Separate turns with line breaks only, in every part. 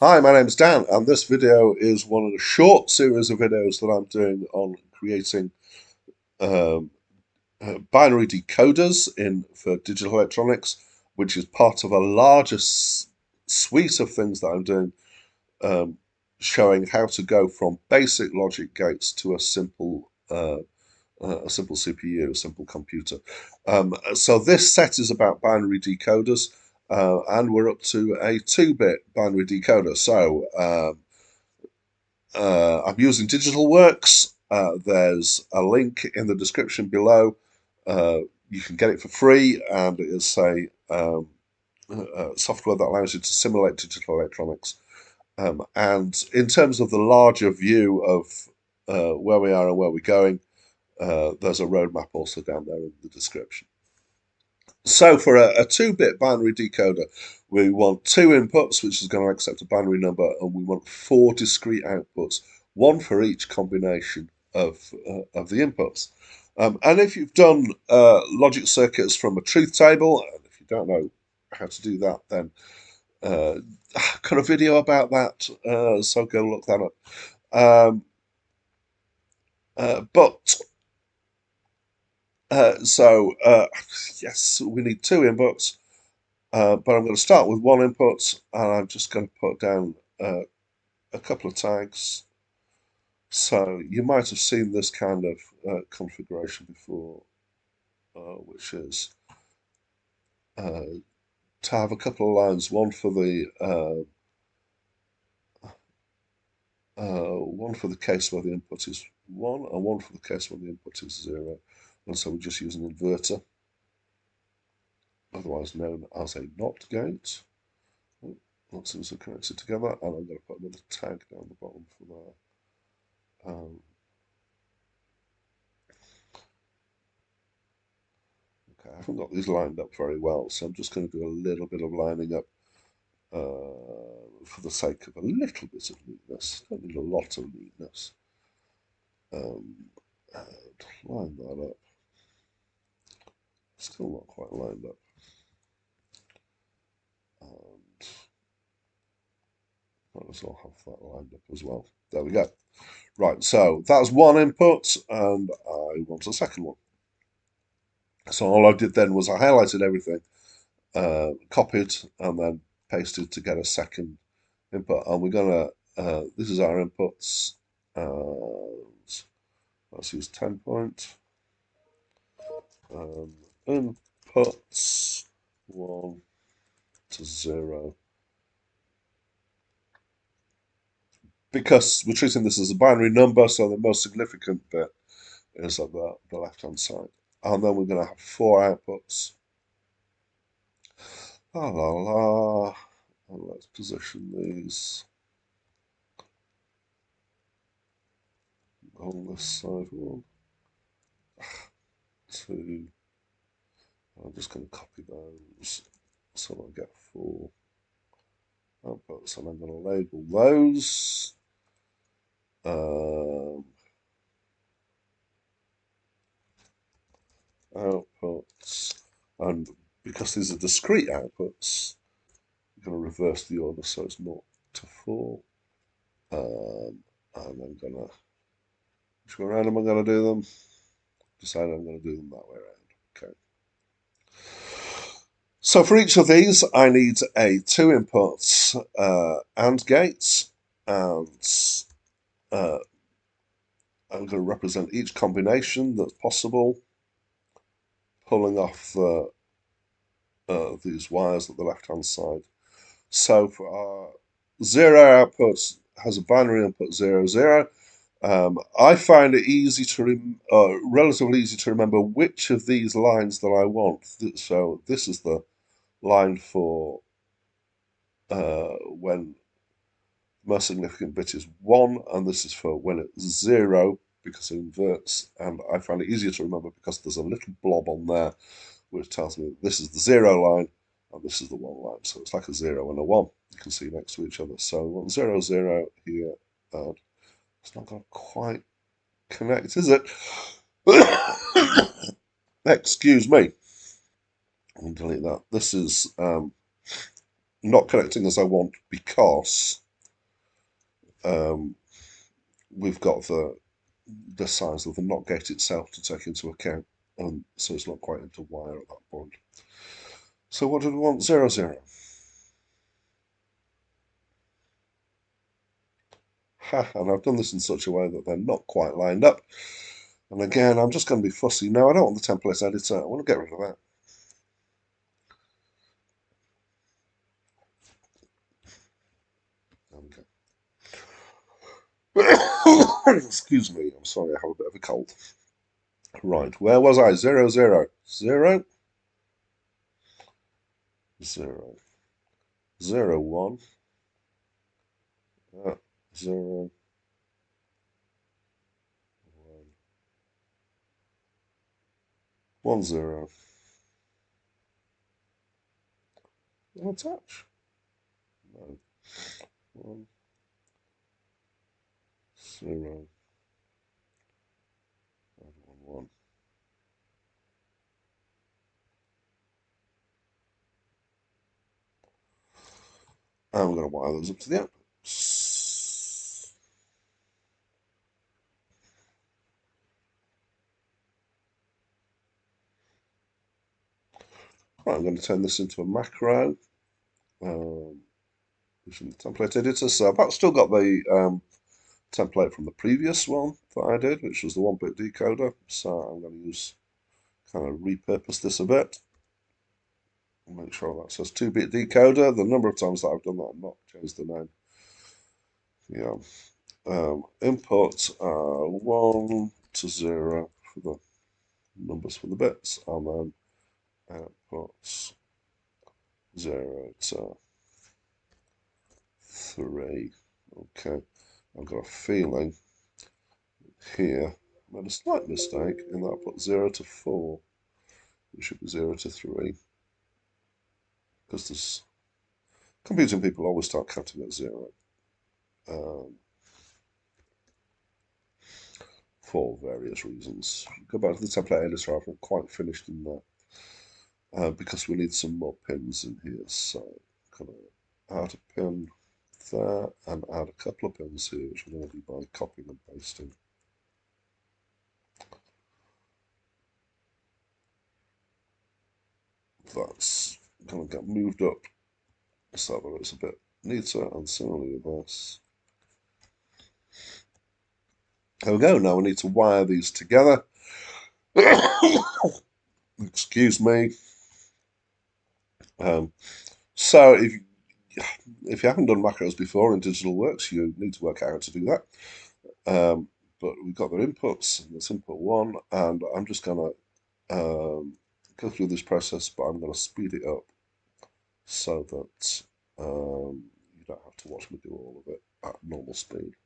Hi, my name is Dan, and this video is one of the short series of videos that I'm doing on creating um, binary decoders for digital electronics, which is part of a larger suite of things that I'm doing, um, showing how to go from basic logic gates to a simple CPU, a simple computer. So this set is about binary decoders, and we're up to a 2-bit binary decoder. So I'm using Digital Works. There's a link in the description below. Uh, you can get it for free, and it is software that allows you to simulate digital electronics. And in terms of the larger view of where we are and where we're going, there's a roadmap also down there in the description. So for a 2-bit binary decoder, we want two inputs, which is going to accept a binary number, and we want four discrete outputs, one for each combination of the inputs. And if you've done logic circuits from a truth table, and if you don't know how to do that, then I've got a video about that, so go look that up. Um, but yes, we need two inputs. But I'm going to start with one input, and I'm just going to put down a couple of tags. So you might have seen this kind of configuration before, which is to have a couple of lines, one for the case where the input is 1, and one for the case where the input is 0. And so we just use an inverter, otherwise known as a NOT gate. Lots of things are connected together, and I'm going to put another tag down the bottom for there. Okay, I haven't got these lined up very well, so I'm just going to do a little bit of lining up for the sake of a little bit of neatness. Don't need a lot of neatness. And line that up. Still not quite lined up. And might as well have that lined up as well. There we go. Right, so that's one input, and I want a second one. So all I did then was I highlighted everything, copied, and then pasted to get a second input. And we're gonna, this is our inputs, and let's use 10 point. Inputs 1 to 0. Because we're treating this as a binary number, so the most significant bit is at the left-hand side. And then we're going to have four outputs. La la la. And let's position these on this side. 1, 2. I'm just going to copy those so I get four outputs, and I'm going to label those. Outputs, and because these are discrete outputs, I'm going to reverse the order so it's 0 to 4. And I'm going to, which way around am I going to do them? Decide I'm going to do them that way around. Okay. So for each of these, I need a 2 inputs AND gate, and I'm going to represent each combination that's possible, pulling off these wires at the left-hand side. So for our 0 output has a binary input 0, 0. I find it easy relatively easy to remember which of these lines that I want. So this is the line for when the most significant bit is 1, and this is for when it's 0 because it inverts. And I find it easier to remember because there's a little blob on there which tells me this is the 0 line and this is the 1 line. So it's like a 0 and a 1. You can see next to each other. So 1, 0, 0 here, and it's not going to quite connect, is it? Excuse me. I'll delete that. This is not connecting as I want because we've got the size of the NOT gate itself to take into account, so it's not quite into wire at that point. So what do we want? 0, 0. Ha, and I've done this in such a way that they're not quite lined up. And again, I'm just going to be fussy. No, I don't want the template editor. I want to get rid of that. Excuse me, I'm sorry, I have a bit of a cold. Right, where was I? 0, 0. 0, 0. 0, 1. 0, 1, 0. Attach. No. 1, 0, 1, 1. I'm going to wire those up to the outputs. Right, I'm going to turn this into a macro. Using the template editor. So I've still got the template from the previous one that I did, which was the 1-bit decoder. So I'm going to kind of repurpose this a bit. Make sure that says 2-bit decoder. The number of times that I've done that, I've not changed the name. Yeah. Input 1 to 0 for the numbers for the bits, and then outputs 0 to 3. Okay. I've got a feeling here I made a slight mistake in that I put 0 to 4. It should be 0 to 3. Because there's computing people always start counting at 0. For various reasons. Go back to the template editor, I haven't quite finished in there. Because we need some more pins in here. So I'm going to add a pin there and add a couple of pins here, which I'm going to do by copying and pasting. That's going to get moved up so that it's a bit neater, and similarly with this. There we go. Now we need to wire these together. Excuse me. So if you haven't done macros before in Digital Works, you need to work out how to do that. But we've got their inputs, and there's input 1, and I'm just going to go through this process, but I'm going to speed it up so that you don't have to watch me do all of it at normal speed.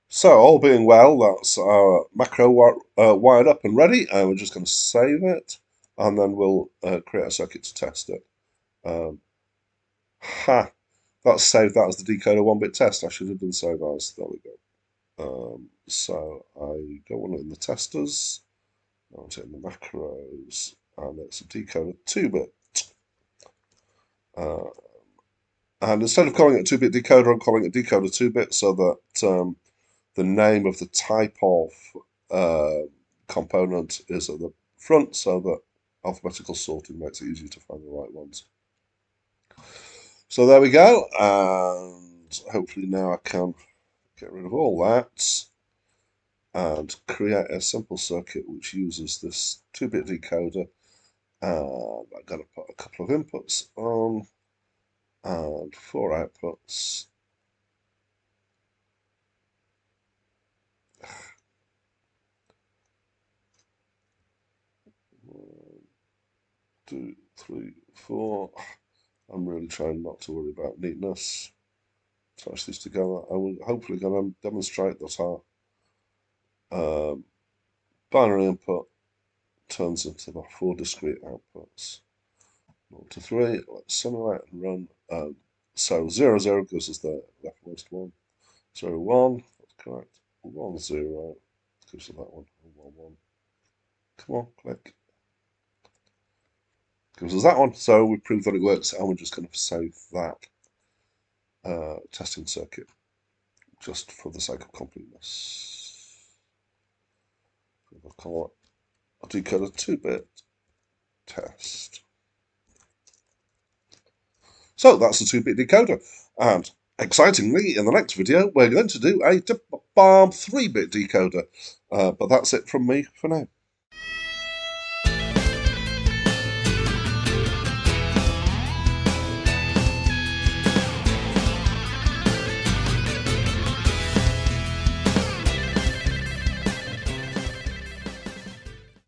So all being well, that's our macro wired up and ready, and we're just going to save it, and then we'll create a circuit to test it. Ha! That's saved that as the decoder 1-bit test. I should have done save as. There we go. So I don't want it in the testers. I want it in the macros, and it's a decoder 2-bit. And instead of calling it 2-bit decoder, I'm calling it decoder 2-bit so that the name of the type of component is at the front, so that alphabetical sorting makes it easier to find the right ones. So there we go, and hopefully now I can get rid of all that and create a simple circuit which uses this 2-bit decoder. And I'm going to put a couple of inputs on and 4 outputs. 2, 3, 4. I'm really trying not to worry about neatness. Attach these together. I will hopefully going to demonstrate that our binary input turns into the 4 discrete outputs. 0 to 3. Let's simulate and run. So 0, 0 gives us the leftmost one. 0, 1. That's correct. 1, 0 gives us that one. 1, 1. Come on, click. Gives us that one. So we proved that it works, and we're just going to save that testing circuit just for the sake of completeness. We'll call it a decoder 2-bit test. So that's the 2-bit decoder. And excitingly, in the next video, we're going to do a 3-bit decoder. But that's it from me for now.